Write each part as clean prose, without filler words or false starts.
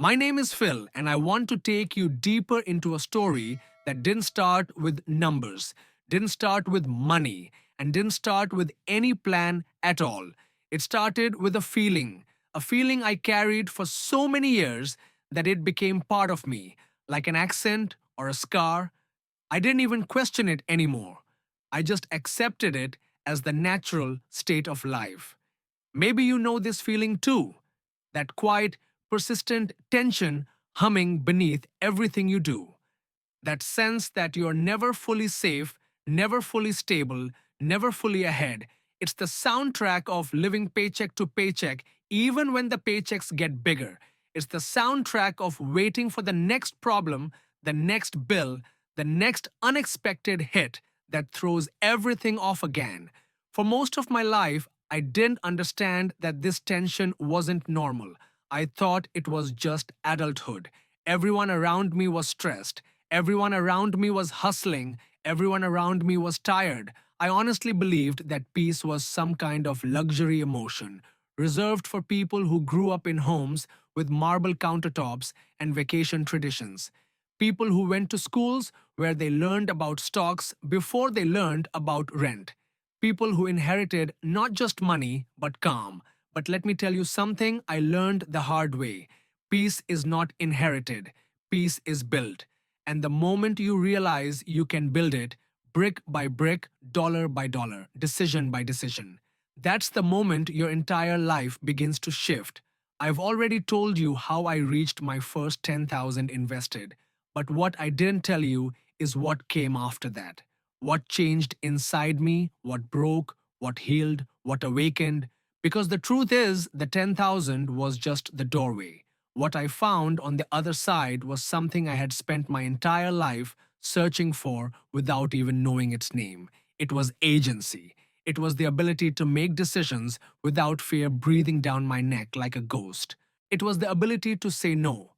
My name is Phil, and I want to take you deeper into a story that didn't start with numbers, didn't start with money, and didn't start with any plan at all. It started with a feeling I carried for so many years that it became part of me, like an accent or a scar. I didn't even question it anymore. I just accepted it as the natural state of life. Maybe you know this feeling too, that quiet, persistent tension humming beneath everything you do. That sense that you're never fully safe, never fully stable, never fully ahead. It's the soundtrack of living paycheck to paycheck, even when the paychecks get bigger. It's the soundtrack of waiting for the next problem, the next bill, the next unexpected hit that throws everything off again. For most of my life, I didn't understand that this tension wasn't normal. I thought it was just adulthood. Everyone around me was stressed. Everyone around me was hustling. Everyone around me was tired. I honestly believed that peace was some kind of luxury emotion, reserved for people who grew up in homes with marble countertops and vacation traditions. People who went to schools where they learned about stocks before they learned about rent. People who inherited not just money, but calm. But let me tell you something I learned the hard way. Peace is not inherited, peace is built. And the moment you realize you can build it, brick by brick, dollar by dollar, decision by decision, that's the moment your entire life begins to shift. I've already told you how I reached my first 10,000 invested, but what I didn't tell you is what came after that. What changed inside me, what broke, what healed, what awakened. Because the truth is, the 10,000 was just the doorway. What I found on the other side was something I had spent my entire life searching for without even knowing its name. It was agency. It was the ability to make decisions without fear breathing down my neck like a ghost. It was the ability to say no.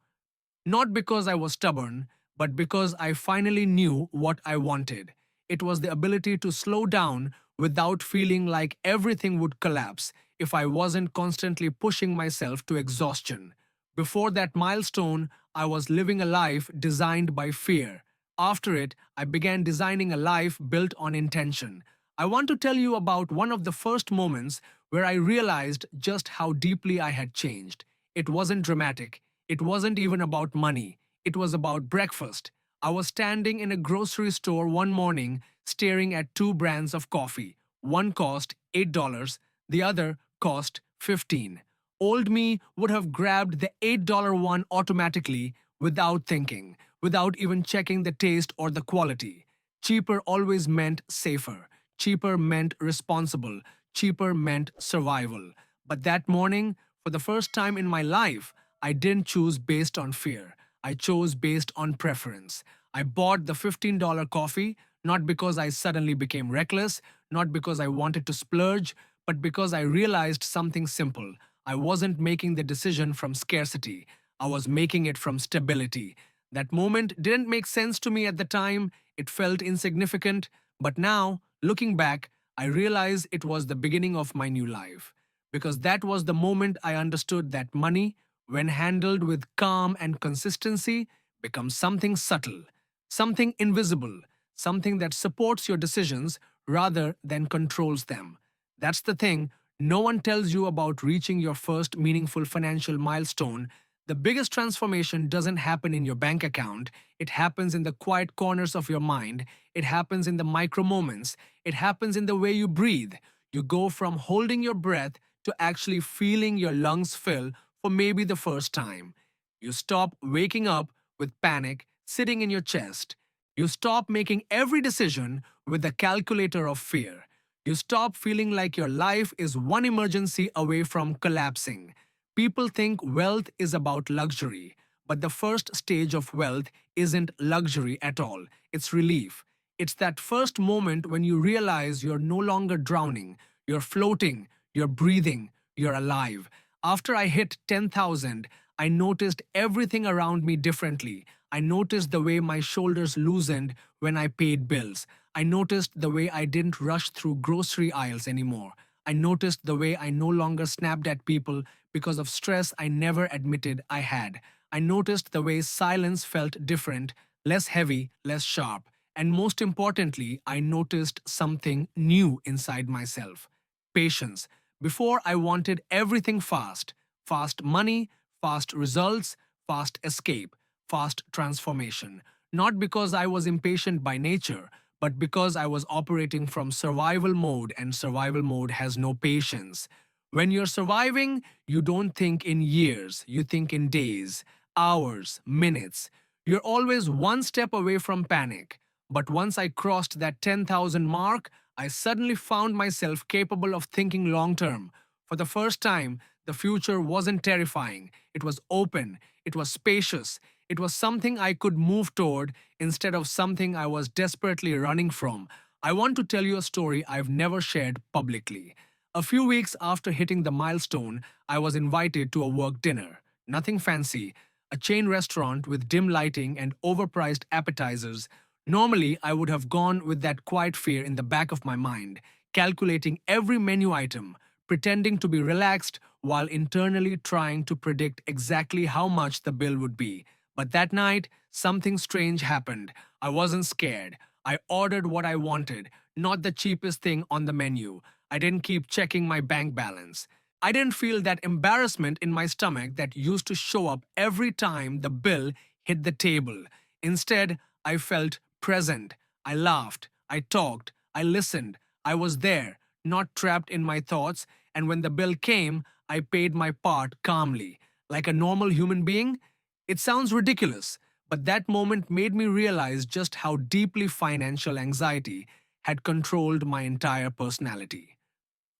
Not because I was stubborn, but because I finally knew what I wanted. It was the ability to slow down without feeling like everything would collapse if I wasn't constantly pushing myself to exhaustion. Before that milestone, I was living a life designed by fear. After it, I began designing a life built on intention. I want to tell you about one of the first moments where I realized just how deeply I had changed. It wasn't dramatic. It wasn't even about money. It was about breakfast. I was standing in a grocery store one morning staring at two brands of coffee. One cost $8, the other cost 15. Old me would have grabbed the $8 one automatically without thinking, without even checking the taste or the quality. Cheaper always meant safer. Cheaper meant responsible. Cheaper meant survival. But that morning, for the first time in my life, I didn't choose based on fear. I chose based on preference. I bought the $15 coffee not because I suddenly became reckless, not because I wanted to splurge, but because I realized something simple. I wasn't making the decision from scarcity. I was making it from stability. That moment didn't make sense to me at the time. It felt insignificant. But now, looking back, I realize it was the beginning of my new life. Because that was the moment I understood that money, when handled with calm and consistency, becomes something subtle, something invisible, something that supports your decisions rather than controls them. That's the thing. No one tells you about reaching your first meaningful financial milestone. The biggest transformation doesn't happen in your bank account. It happens in the quiet corners of your mind. It happens in the micro moments. It happens in the way you breathe. You go from holding your breath to actually feeling your lungs fill for maybe the first time. You stop waking up with panic sitting in your chest. You stop making every decision with the calculator of fear. You stop feeling like your life is one emergency away from collapsing. People think wealth is about luxury, but the first stage of wealth isn't luxury at all. It's relief. It's that first moment when you realize you're no longer drowning, you're floating, you're breathing, you're alive. After I hit 10,000, I noticed everything around me differently. I noticed the way my shoulders loosened when I paid bills. I noticed the way I didn't rush through grocery aisles anymore. I noticed the way I no longer snapped at people because of stress I never admitted I had. I noticed the way silence felt different, less heavy, less sharp. And most importantly, I noticed something new inside myself: patience. Before, I wanted everything fast: fast money, fast results, fast escape, fast transformation. Not because I was impatient by nature, but because I was operating from survival mode, and survival mode has no patience. When you're surviving, you don't think in years, you think in days, hours, minutes. You're always one step away from panic. But once I crossed that 10,000 mark, I suddenly found myself capable of thinking long term. For the first time, the future wasn't terrifying. It was open, it was spacious, it was something I could move toward instead of something I was desperately running from. I want to tell you a story I've never shared publicly. A few weeks after hitting the milestone, I was invited to a work dinner. Nothing fancy, a chain restaurant with dim lighting and overpriced appetizers. Normally, I would have gone with that quiet fear in the back of my mind, calculating every menu item, pretending to be relaxed while internally trying to predict exactly how much the bill would be. But that night, something strange happened. I wasn't scared. I ordered what I wanted, not the cheapest thing on the menu. I didn't keep checking my bank balance. I didn't feel that embarrassment in my stomach that used to show up every time the bill hit the table. Instead, I felt present. I laughed. I talked. I listened. I was there, not trapped in my thoughts. And when the bill came, I paid my part calmly, like a normal human being. It sounds ridiculous, but that moment made me realize just how deeply financial anxiety had controlled my entire personality.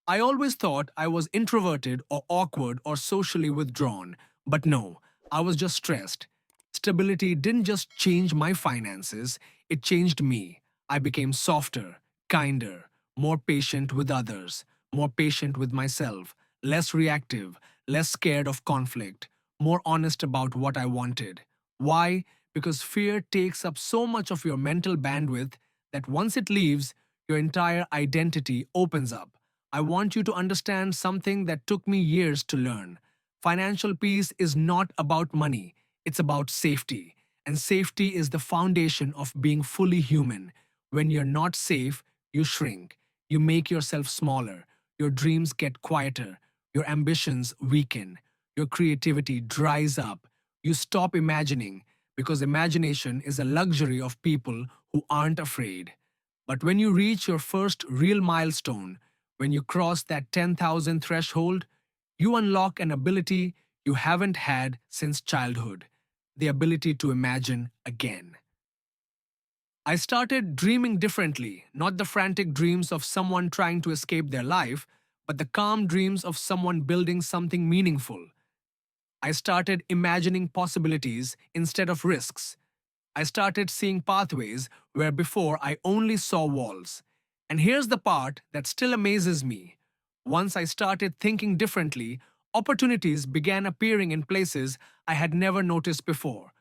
I always thought I was introverted or awkward or socially withdrawn, but no, I was just stressed. Stability didn't just change my finances, it changed me. I became softer, kinder, more patient with others, more patient with myself, less reactive, less scared of conflict, more honest about what I wanted. Why? Because fear takes up so much of your mental bandwidth that once it leaves, your entire identity opens up. I want you to understand something that took me years to learn. Financial peace is not about money, it's about safety. And safety is the foundation of being fully human. When you're not safe, you shrink. You make yourself smaller. Your dreams get quieter. Your ambitions weaken. Your creativity dries up. You stop imagining because imagination is a luxury of people who aren't afraid. But when you reach your first real milestone, when you cross that 10,000 threshold, you unlock an ability you haven't had since childhood: the ability to imagine again. I started dreaming differently, not the frantic dreams of someone trying to escape their life, but the calm dreams of someone building something meaningful. I started imagining possibilities instead of risks. I started seeing pathways where before I only saw walls. And here's the part that still amazes me. Once I started thinking differently, opportunities began appearing in places I had never noticed before.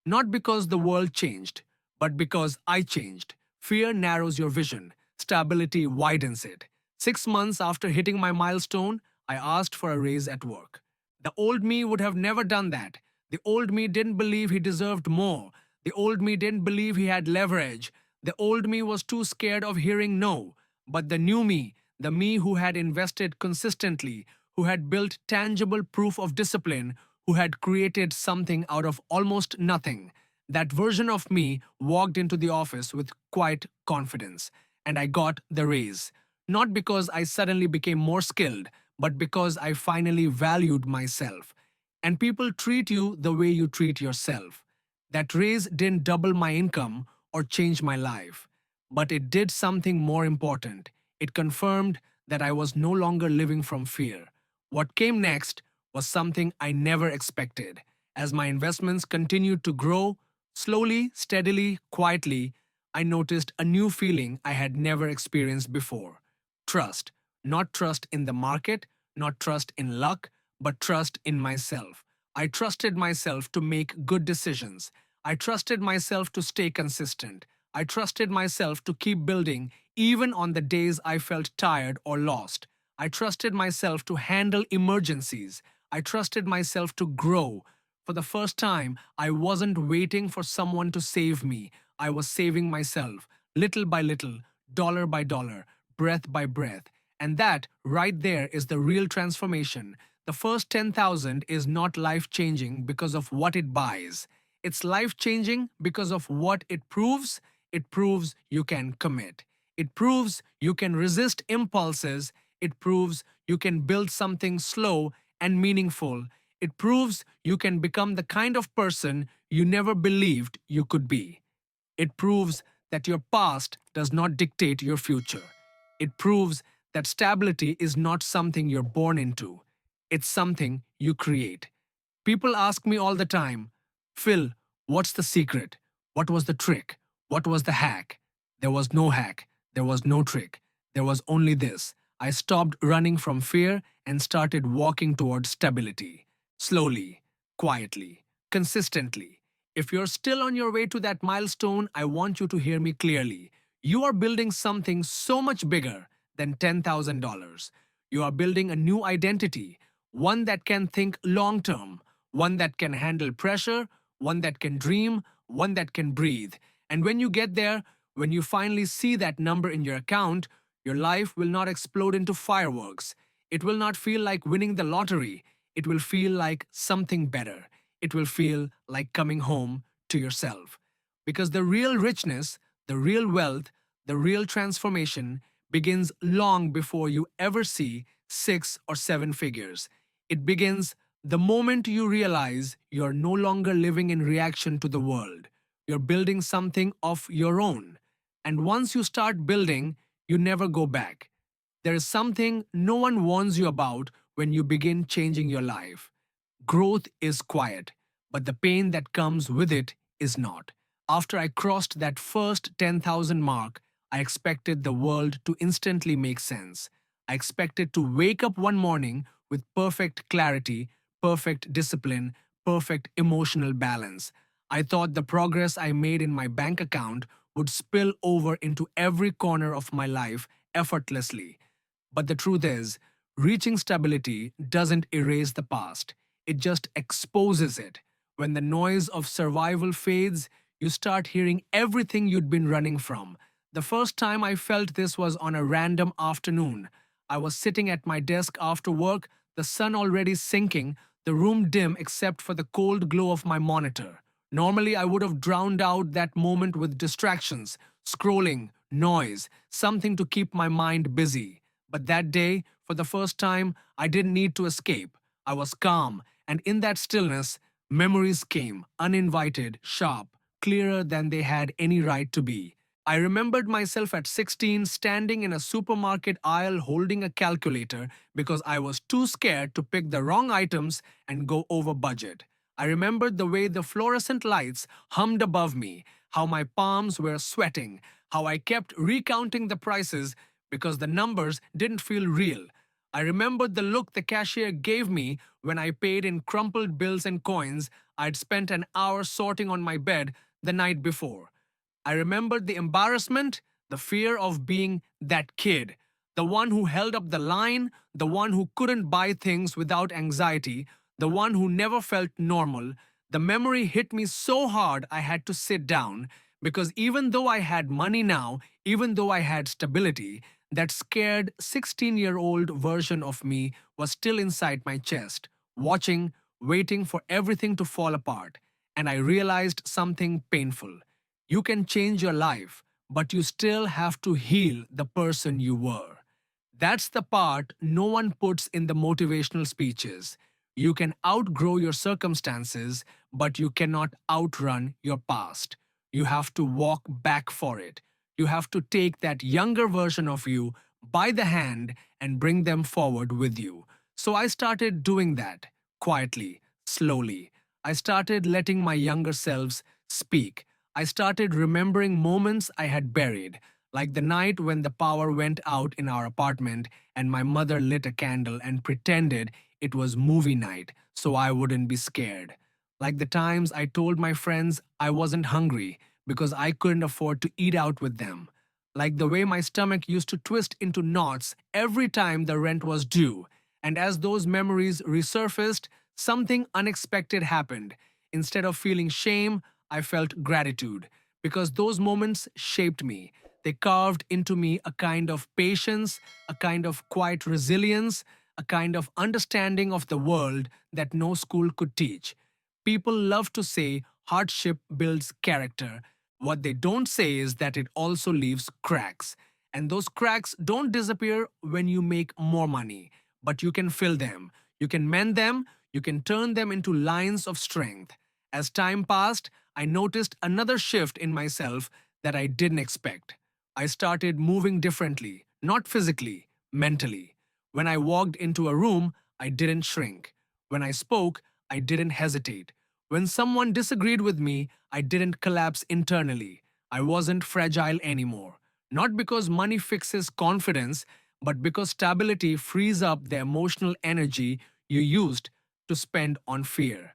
Not because the world changed, but because I changed. Fear narrows your vision, stability widens it. 6 months after hitting my milestone, I asked for a raise at work. The old me would have never done that. The old me didn't believe he deserved more. The old me didn't believe he had leverage. The old me was too scared of hearing no. But the new me, the me who had invested consistently, who had built tangible proof of discipline, who had created something out of almost nothing, that version of me walked into the office with quiet confidence. And I got the raise. Not because I suddenly became more skilled, but because I finally valued myself. And people treat you the way you treat yourself. That raise didn't double my income or change my life, but it did something more important. It confirmed that I was no longer living from fear. What came next was something I never expected. As my investments continued to grow, slowly, steadily, quietly, I noticed a new feeling I had never experienced before: trust. Not trust in the market, not trust in luck, but trust in myself. I trusted myself to make good decisions. I trusted myself to stay consistent. I trusted myself to keep building even on the days I felt tired or lost. I trusted myself to handle emergencies. I trusted myself to grow. For the first time, I wasn't waiting for someone to save me. I was saving myself, little by little, dollar by dollar, breath by breath. And that, right there, is the real transformation. The first 10,000 is not life changing because of what it buys. It's life changing because of what it proves. It proves you can commit. It proves you can resist impulses. It proves you can build something slow and meaningful. It proves you can become the kind of person you never believed you could be. It proves that your past does not dictate your future. It proves that stability is not something you're born into, it's something you create. People ask me all the time, Phil, what's the secret? What was the trick? What was the hack? There was no hack. There was no trick. There was only this. I stopped running from fear and started walking towards stability. Slowly, quietly, consistently. If you're still on your way to that milestone, I want you to hear me clearly. You are building something so much bigger than $10,000. You are building a new identity, one that can think long term, one that can handle pressure, one that can dream, one that can breathe. And when you get there, when you finally see that number in your account, your life will not explode into fireworks. It will not feel like winning the lottery. It will feel like something better. It will feel like coming home to yourself. Because the real richness, the real wealth, the real transformation begins long before you ever see six or seven figures. It begins the moment you realize you're no longer living in reaction to the world. You're building something of your own. And once you start building, you never go back. There is something no one warns you about when you begin changing your life. Growth is quiet, but the pain that comes with it is not. After I crossed that first 10,000 mark, I expected the world to instantly make sense. I expected to wake up one morning with perfect clarity, perfect discipline, perfect emotional balance. I thought the progress I made in my bank account would spill over into every corner of my life effortlessly. But the truth is, reaching stability doesn't erase the past, it just exposes it. When the noise of survival fades, you start hearing everything you'd been running from. The first time I felt this was on a random afternoon. I was sitting at my desk after work, the sun already sinking, the room dim except for the cold glow of my monitor. Normally, I would have drowned out that moment with distractions, scrolling, noise, something to keep my mind busy. But that day, for the first time, I didn't need to escape. I was calm, and in that stillness, memories came, uninvited, sharp, clearer than they had any right to be. I remembered myself at 16 standing in a supermarket aisle holding a calculator because I was too scared to pick the wrong items and go over budget. I remembered the way the fluorescent lights hummed above me, how my palms were sweating, how I kept recounting the prices because the numbers didn't feel real. I remembered the look the cashier gave me when I paid in crumpled bills and coins I'd spent an hour sorting on my bed the night before. I remembered the embarrassment, the fear of being that kid, the one who held up the line, the one who couldn't buy things without anxiety, the one who never felt normal. The memory hit me so hard I had to sit down because even though I had money now, even though I had stability, that scared 16-year-old version of me was still inside my chest, watching, waiting for everything to fall apart. And I realized something painful. You can change your life, but you still have to heal the person you were. That's the part no one puts in the motivational speeches. You can outgrow your circumstances, but you cannot outrun your past. You have to walk back for it. You have to take that younger version of you by the hand and bring them forward with you. So I started doing that quietly, slowly. I started letting my younger selves speak. I started remembering moments I had buried, like the night when the power went out in our apartment and my mother lit a candle and pretended it was movie night so I wouldn't be scared. Like the times I told my friends I wasn't hungry because I couldn't afford to eat out with them. Like the way my stomach used to twist into knots every time the rent was due. And as those memories resurfaced, something unexpected happened. Instead of feeling shame, I felt gratitude because those moments shaped me. They carved into me a kind of patience, a kind of quiet resilience, a kind of understanding of the world that no school could teach. People love to say hardship builds character. What they don't say is that it also leaves cracks. And those cracks don't disappear when you make more money, but you can fill them. You can mend them, you can turn them into lines of strength. As time passed, I noticed another shift in myself that I didn't expect. I started moving differently, not physically, mentally. When I walked into a room, I didn't shrink. When I spoke, I didn't hesitate. When someone disagreed with me, I didn't collapse internally. I wasn't fragile anymore. Not because money fixes confidence, but because stability frees up the emotional energy you used to spend on fear.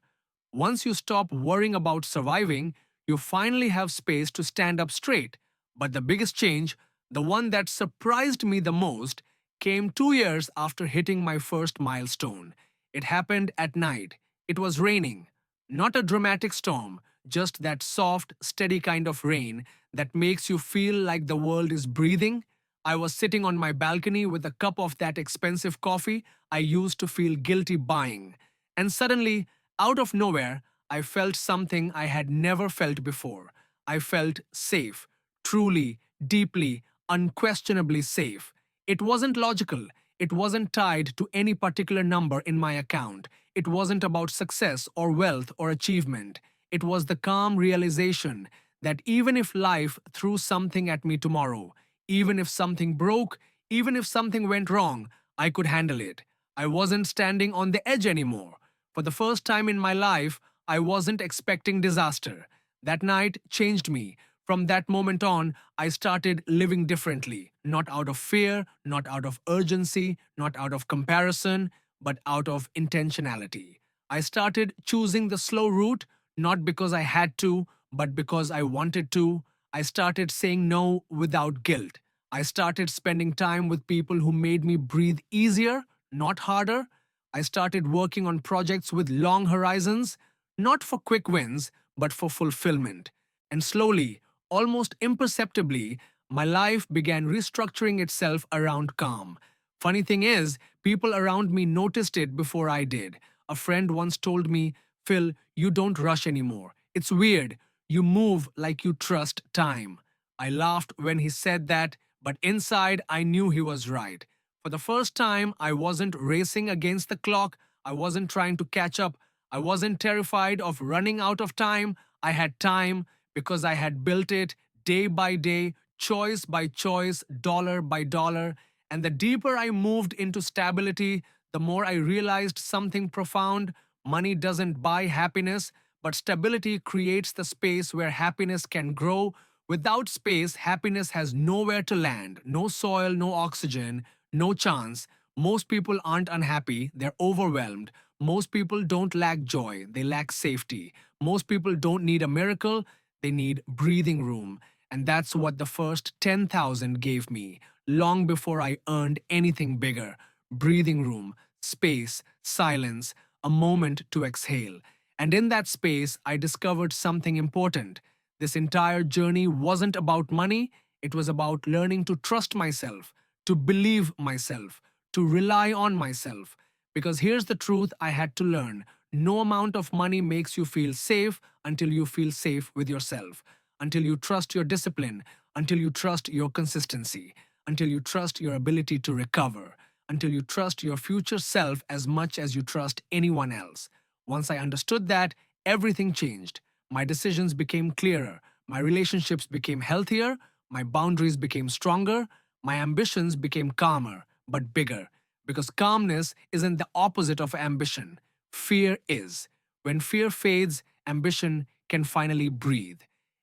Once you stop worrying about surviving, you finally have space to stand up straight. But the biggest change, the one that surprised me the most, came 2 years after hitting my first milestone. It happened at night. It was raining. Not a dramatic storm, just that soft, steady kind of rain that makes you feel like the world is breathing. I was sitting on my balcony with a cup of that expensive coffee I used to feel guilty buying. And suddenly, out of nowhere, I felt something I had never felt before. I felt safe, truly, deeply, unquestionably safe. It wasn't logical. It wasn't tied to any particular number in my account. It wasn't about success or wealth or achievement. It was the calm realization that even if life threw something at me tomorrow, even if something broke, even if something went wrong, I could handle it. I wasn't standing on the edge anymore. For the first time in my life, I wasn't expecting disaster. That night changed me. From that moment on, I started living differently, not out of fear, not out of urgency, not out of comparison, but out of intentionality. I started choosing the slow route, not because I had to, but because I wanted to. I started saying no without guilt. I started spending time with people who made me breathe easier, not harder. I started working on projects with long horizons, not for quick wins, but for fulfillment. And slowly, almost imperceptibly, my life began restructuring itself around calm. Funny thing is, people around me noticed it before I did. A friend once told me, Phil, you don't rush anymore. It's weird. You move like you trust time. I laughed when he said that, but inside I knew he was right. For the first time, I wasn't racing against the clock. I wasn't trying to catch up. I wasn't terrified of running out of time. I had time because I had built it day by day, choice by choice, dollar by dollar. And the deeper I moved into stability, the more I realized something profound. Money doesn't buy happiness, but stability creates the space where happiness can grow. Without space, happiness has nowhere to land, no soil, no oxygen, no chance. Most people aren't unhappy, they're overwhelmed. Most people don't lack joy, they lack safety. Most people don't need a miracle, they need breathing room. And that's what the first 10,000 gave me, long before I earned anything bigger. Breathing room, space, silence, a moment to exhale. And in that space, I discovered something important. This entire journey wasn't about money, it was about learning to trust myself, to believe myself, to rely on myself. Because here's the truth I had to learn: no amount of money makes you feel safe until you feel safe with yourself, until you trust your discipline, until you trust your consistency, until you trust your ability to recover, until you trust your future self as much as you trust anyone else. Once I understood that, everything changed. My decisions became clearer, my relationships became healthier, my boundaries became stronger, my ambitions became calmer, but bigger. Because calmness isn't the opposite of ambition, fear is. When fear fades, ambition can finally breathe.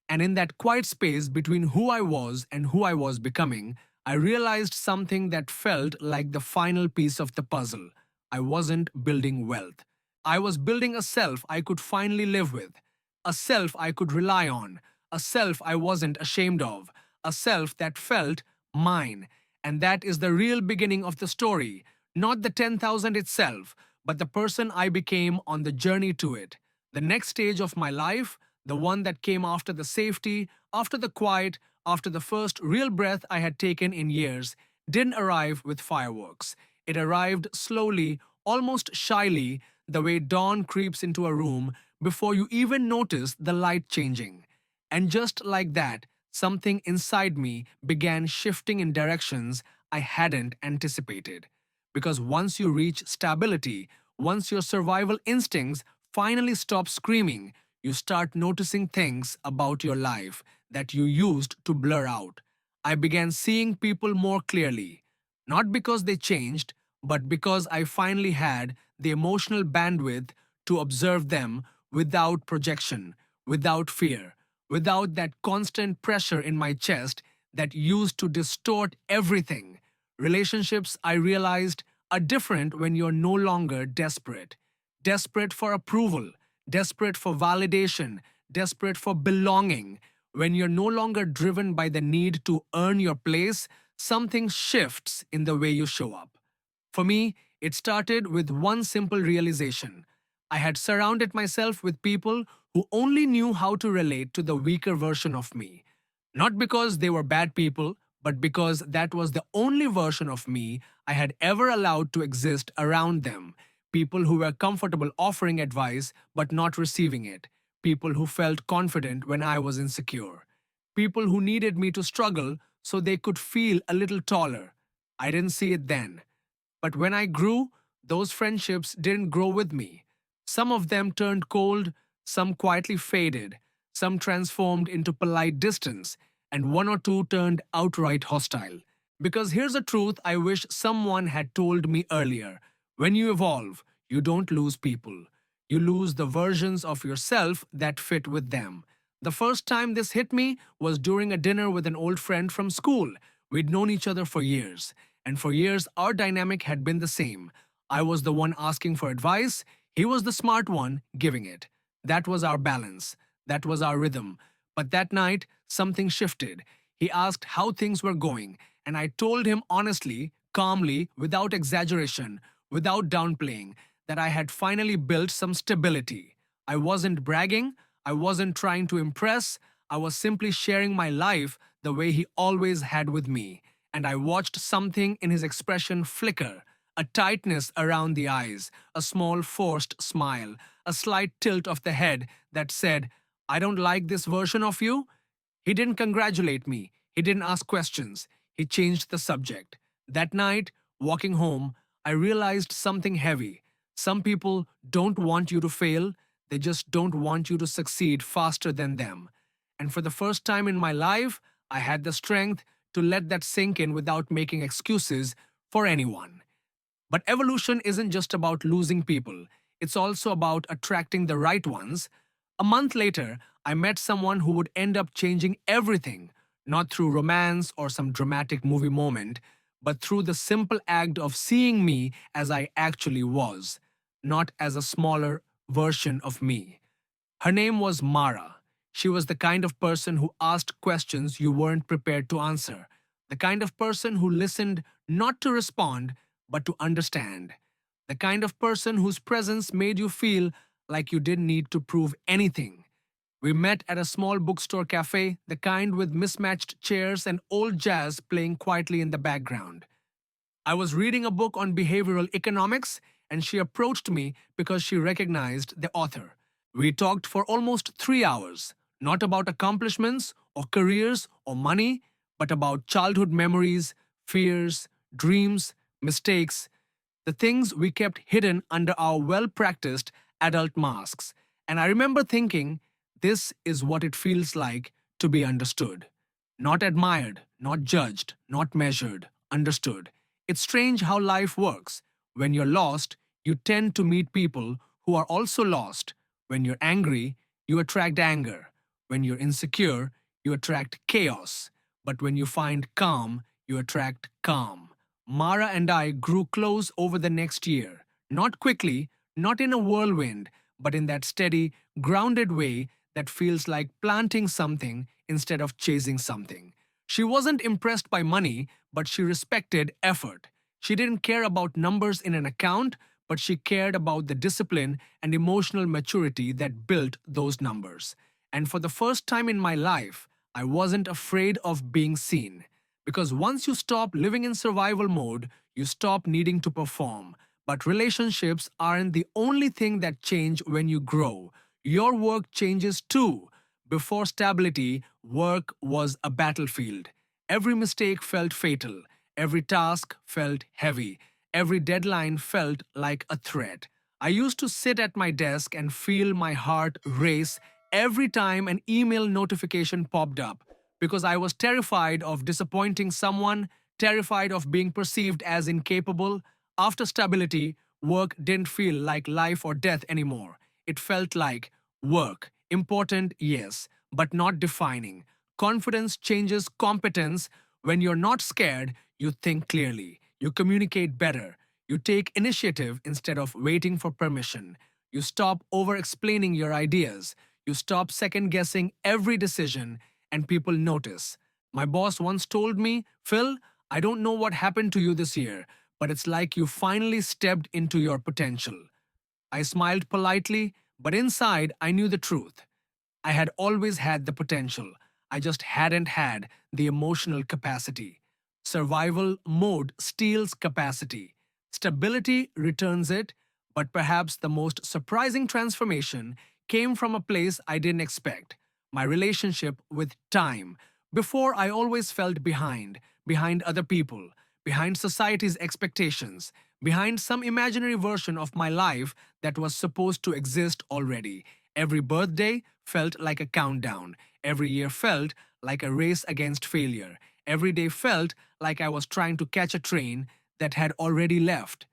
And in that quiet space between who I was and who I was becoming, I realized something that felt like the final piece of the puzzle. I wasn't building wealth. I was building a self I could finally live with, a self I could rely on, a self I wasn't ashamed of, a self that felt mine. And that is the real beginning of the story, not the 10,000 itself, but the person I became on the journey to it. The next stage of my life, the one that came after the safety, after the quiet, after the first real breath I had taken in years, didn't arrive with fireworks. It arrived slowly, almost shyly, the way dawn creeps into a room before you even notice the light changing. And just like that, something inside me began shifting in directions I hadn't anticipated. Because once you reach stability, once your survival instincts finally stop screaming, you start noticing things about your life that you used to blur out. I began seeing people more clearly, not because they changed, but because I finally had the emotional bandwidth to observe them without projection, without fear, without that constant pressure in my chest that used to distort everything. Relationships, I realized, are different when you're no longer desperate. Desperate for approval, desperate for validation, desperate for belonging. When you're no longer driven by the need to earn your place, something shifts in the way you show up. For me, it started with one simple realization. I had surrounded myself with people who only knew how to relate to the weaker version of me. Not because they were bad people, but because that was the only version of me I had ever allowed to exist around them. People who were comfortable offering advice but not receiving it. People who felt confident when I was insecure. People who needed me to struggle so they could feel a little taller. I didn't see it then. But when I grew, those friendships didn't grow with me. Some of them turned cold, some quietly faded, some transformed into polite distance, and one or two turned outright hostile. Because here's a truth I wish someone had told me earlier. When you evolve, you don't lose people. You lose the versions of yourself that fit with them. The first time this hit me was during a dinner with an old friend from school. We'd known each other for years, and for years our dynamic had been the same. I was the one asking for advice, he was the smart one giving it. That was our balance, that was our rhythm. But that night, something shifted. He asked how things were going, and I told him honestly, calmly, without exaggeration, without downplaying, that I had finally built some stability. I wasn't bragging, I wasn't trying to impress, I was simply sharing my life the way he always had with me. And I watched something in his expression flicker, a tightness around the eyes, a small forced smile, a slight tilt of the head that said, I don't like this version of you. He didn't congratulate me. He didn't ask questions. He changed the subject. That night, walking home, I realized something heavy. Some people don't want you to fail, they just don't want you to succeed faster than them. And for the first time in my life, I had the strength to let that sink in without making excuses for anyone. But evolution isn't just about losing people, it's also about attracting the right ones. A month later, I met someone who would end up changing everything, not through romance or some dramatic movie moment, but through the simple act of seeing me as I actually was, not as a smaller version of me. Her name was Mara. She was the kind of person who asked questions you weren't prepared to answer, the kind of person who listened not to respond, but to understand, the kind of person whose presence made you feel like you didn't need to prove anything. We met at a small bookstore cafe, the kind with mismatched chairs and old jazz playing quietly in the background. I was reading a book on behavioral economics, and she approached me because she recognized the author. We talked for almost 3 hours, not about accomplishments or careers or money, but about childhood memories, fears, dreams, mistakes, the things we kept hidden under our well practiced adult masks. And I remember thinking, this is what it feels like to be understood. Not admired, not judged, not measured, understood. It's strange how life works. When you're lost, you tend to meet people who are also lost. When you're angry, you attract anger. When you're insecure, you attract chaos. But when you find calm, you attract calm. Mara and I grew close over the next year. Not quickly, not in a whirlwind, but in that steady, grounded way that feels like planting something instead of chasing something. She wasn't impressed by money, but she respected effort. She didn't care about numbers in an account, but she cared about the discipline and emotional maturity that built those numbers. And for the first time in my life, I wasn't afraid of being seen. Because once you stop living in survival mode, you stop needing to perform. But relationships aren't the only thing that change when you grow. Your work changes too. Before stability, work was a battlefield. Every mistake felt fatal. Every task felt heavy. Every deadline felt like a threat. I used to sit at my desk and feel my heart race every time an email notification popped up because I was terrified of disappointing someone, terrified of being perceived as incapable. After stability, work didn't feel like life or death anymore. It felt like work. Important, yes, but not defining. Confidence changes competence. When you're not scared, you think clearly. You communicate better. You take initiative instead of waiting for permission. You stop over explaining your ideas. You stop second guessing every decision, and people notice. My boss once told me, Phil, I don't know what happened to you this year, but it's like you finally stepped into your potential. I smiled politely, but inside I knew the truth. I had always had the potential. I just hadn't had the emotional capacity. Survival mode steals capacity. Stability returns it, but perhaps the most surprising transformation came from a place I didn't expect: my relationship with time. Before, I always felt behind other people, behind society's expectations, behind some imaginary version of my life that was supposed to exist already. Every birthday felt like a countdown. Every year felt like a race against failure. Every day felt like I was trying to catch a train that had already left.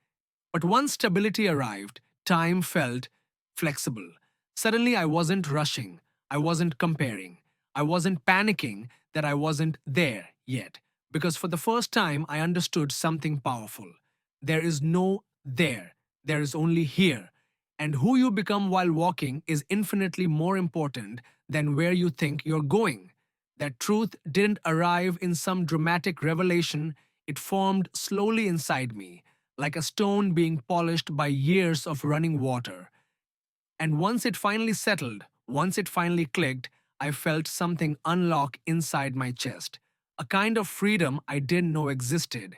But once stability arrived, time felt flexible. Suddenly, I wasn't rushing. I wasn't comparing. I wasn't panicking that I wasn't there yet. Because for the first time, I understood something powerful. There is no there, there is only here. And who you become while walking is infinitely more important than where you think you're going. That truth didn't arrive in some dramatic revelation, it formed slowly inside me, like a stone being polished by years of running water. And once it finally settled, once it finally clicked, I felt something unlock inside my chest. A kind of freedom I didn't know existed.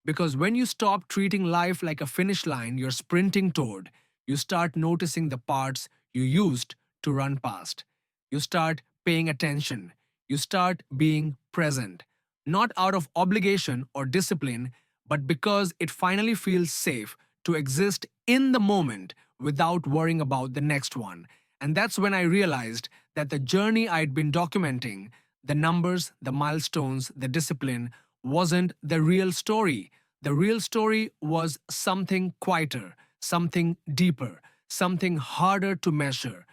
Because when you stop treating life like a finish line you're sprinting toward, you start noticing the parts you used to run past. You start paying attention. You start being present. Not out of obligation or discipline, but because it finally feels safe to exist in the moment without worrying about the next one. And that's when I realized that the journey I'd been documenting, the numbers, the milestones, the discipline, wasn't the real story. The real story was something quieter, something deeper, something harder to measure.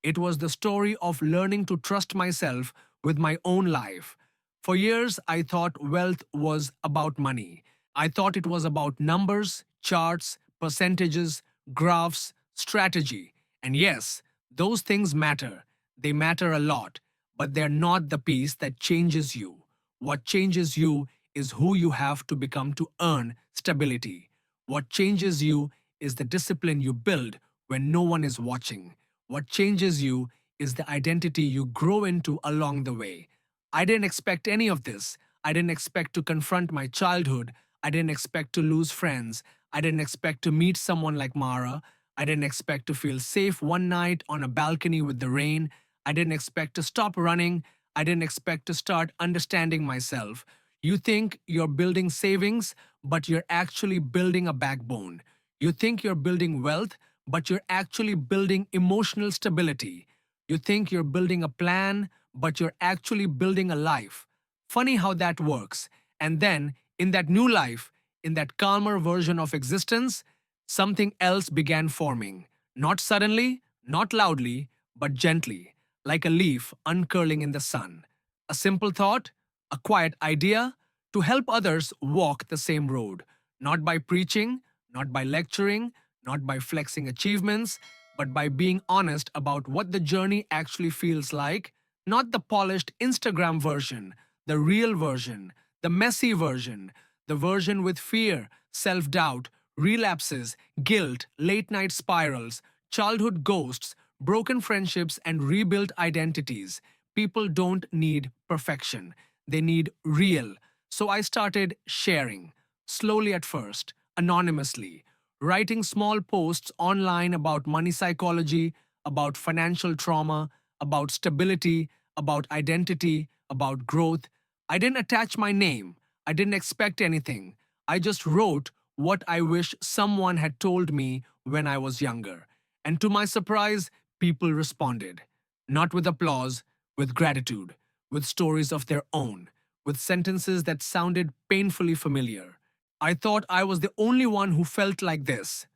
It was the story of learning to trust myself with my own life. For years, I thought wealth was about money. I thought it was about numbers, charts, percentages, graphs, strategy. And yes, those things matter. They matter a lot, but they're not the piece that changes you. What changes you is who you have to become to earn stability. What changes you is the discipline you build when no one is watching. What changes you is the identity you grow into along the way. I didn't expect any of this. I didn't expect to confront my childhood. I didn't expect to lose friends. I didn't expect to meet someone like Mara. I didn't expect to feel safe one night on a balcony with the rain. I didn't expect to stop running. I didn't expect to start understanding myself. You think you're building savings, but you're actually building a backbone. You think you're building wealth, but you're actually building emotional stability. You think you're building a plan, but you're actually building a life. Funny how that works. And then, in that new life, in that calmer version of existence, something else began forming. Not suddenly, not loudly, but gently, like a leaf uncurling in the sun. A simple thought, a quiet idea to help others walk the same road, not by preaching, not by lecturing, not by flexing achievements, but by being honest about what the journey actually feels like, not the polished Instagram version, the real version, the messy version, the version with fear, self doubt, relapses, guilt, late night spirals, childhood ghosts, broken friendships, and rebuilt identities. People don't need perfection, they need real. So I started sharing, slowly at first, anonymously, writing small posts online about money psychology, about financial trauma, about stability, about identity, about growth. I didn't attach my name. I didn't expect anything. I just wrote what I wish someone had told me when I was younger. And to my surprise, people responded. Not with applause, with gratitude, with stories of their own, with sentences that sounded painfully familiar. I thought I was the only one who felt like this.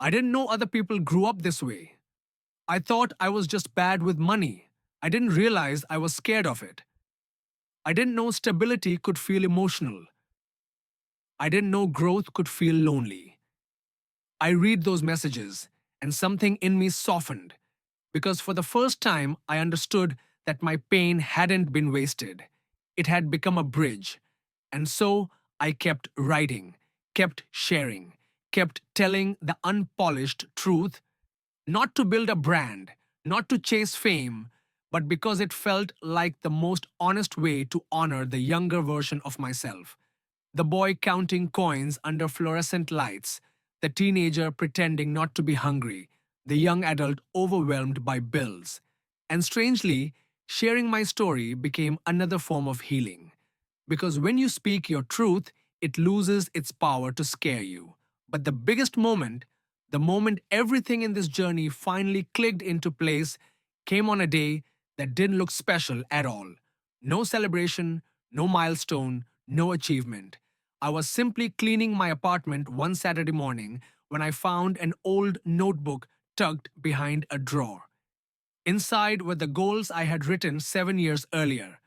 I didn't know other people grew up this way. I thought I was just bad with money. I didn't realize I was scared of it. I didn't know stability could feel emotional. I didn't know growth could feel lonely. I read those messages, and something in me softened because for the first time I understood that my pain hadn't been wasted. It had become a bridge. And so I kept writing, kept sharing, kept telling the unpolished truth, not to build a brand, not to chase fame, but because it felt like the most honest way to honor the younger version of myself. The boy counting coins under fluorescent lights, the teenager pretending not to be hungry, the young adult overwhelmed by bills. And strangely, sharing my story became another form of healing. Because when you speak your truth, it loses its power to scare you. But the biggest moment, the moment everything in this journey finally clicked into place, came on a day that didn't look special at all. No celebration, no milestone, no achievement. I was simply cleaning my apartment one Saturday morning when I found an old notebook tucked behind a drawer. Inside were the goals I had written 7 years earlier.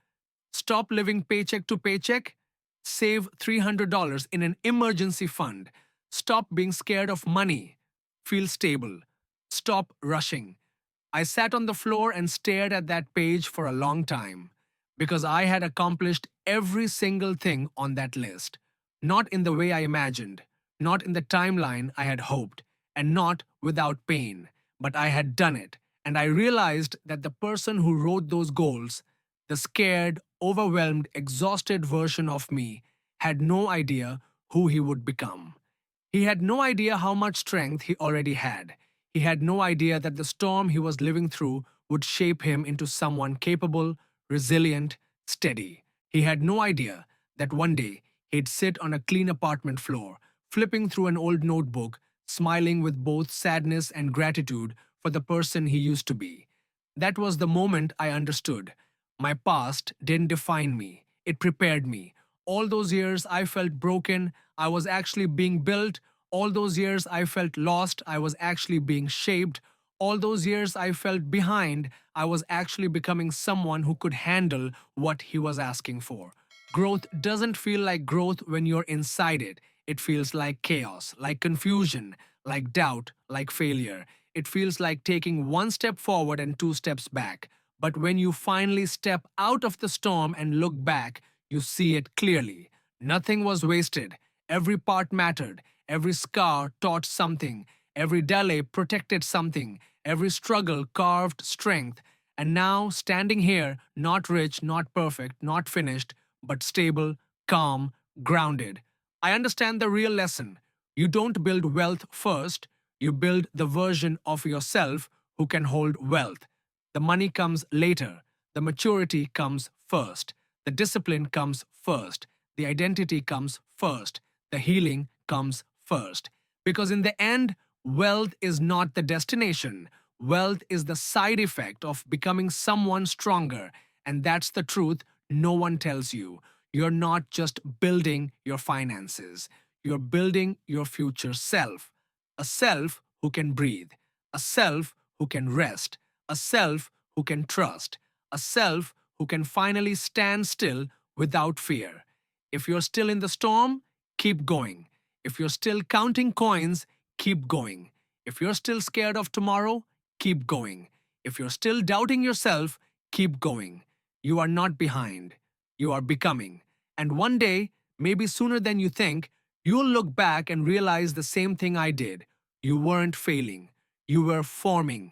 Stop living paycheck to paycheck. Save $300 in an emergency fund. Stop being scared of money. Feel stable. Stop rushing. I sat on the floor and stared at that page for a long time because I had accomplished every single thing on that list. Not in the way I imagined, not in the timeline I had hoped, and not without pain, but I had done it. And I realized that the person who wrote those goals, the scared, overwhelmed, exhausted version of me, had no idea who he would become. He had no idea how much strength he already had. He had no idea that the storm he was living through would shape him into someone capable, resilient, steady. He had no idea that one day he'd sit on a clean apartment floor, flipping through an old notebook, smiling with both sadness and gratitude for the person he used to be. That was the moment I understood. My past didn't define me, it prepared me. All those years I felt broken, I was actually being built. All those years I felt lost, I was actually being shaped. All those years I felt behind, I was actually becoming someone who could handle what he was asking for. Growth doesn't feel like growth when you're inside it. It feels like chaos, like confusion, like doubt, like failure. It feels like taking one step forward and two steps back. But when you finally step out of the storm and look back, you see it clearly. Nothing was wasted. Every part mattered. Every scar taught something. Every delay protected something. Every struggle carved strength. And now, standing here, not rich, not perfect, not finished, but stable, calm, grounded, I understand the real lesson. You don't build wealth first, you build the version of yourself who can hold wealth. The money comes later. The maturity comes first. The discipline comes first. The identity comes first. The healing comes first. Because in the end, wealth is not the destination. Wealth is the side effect of becoming someone stronger. And that's the truth no one tells you. You're not just building your finances, you're building your future self. A self who can breathe, a self who can rest, a self who can trust, a self who can finally stand still without fear. If you're still in the storm, keep going. If you're still counting coins, keep going. If you're still scared of tomorrow, keep going. If you're still doubting yourself, keep going. You are not behind. You are becoming. And one day, maybe sooner than you think, you'll look back and realize the same thing I did. You weren't failing, you were forming.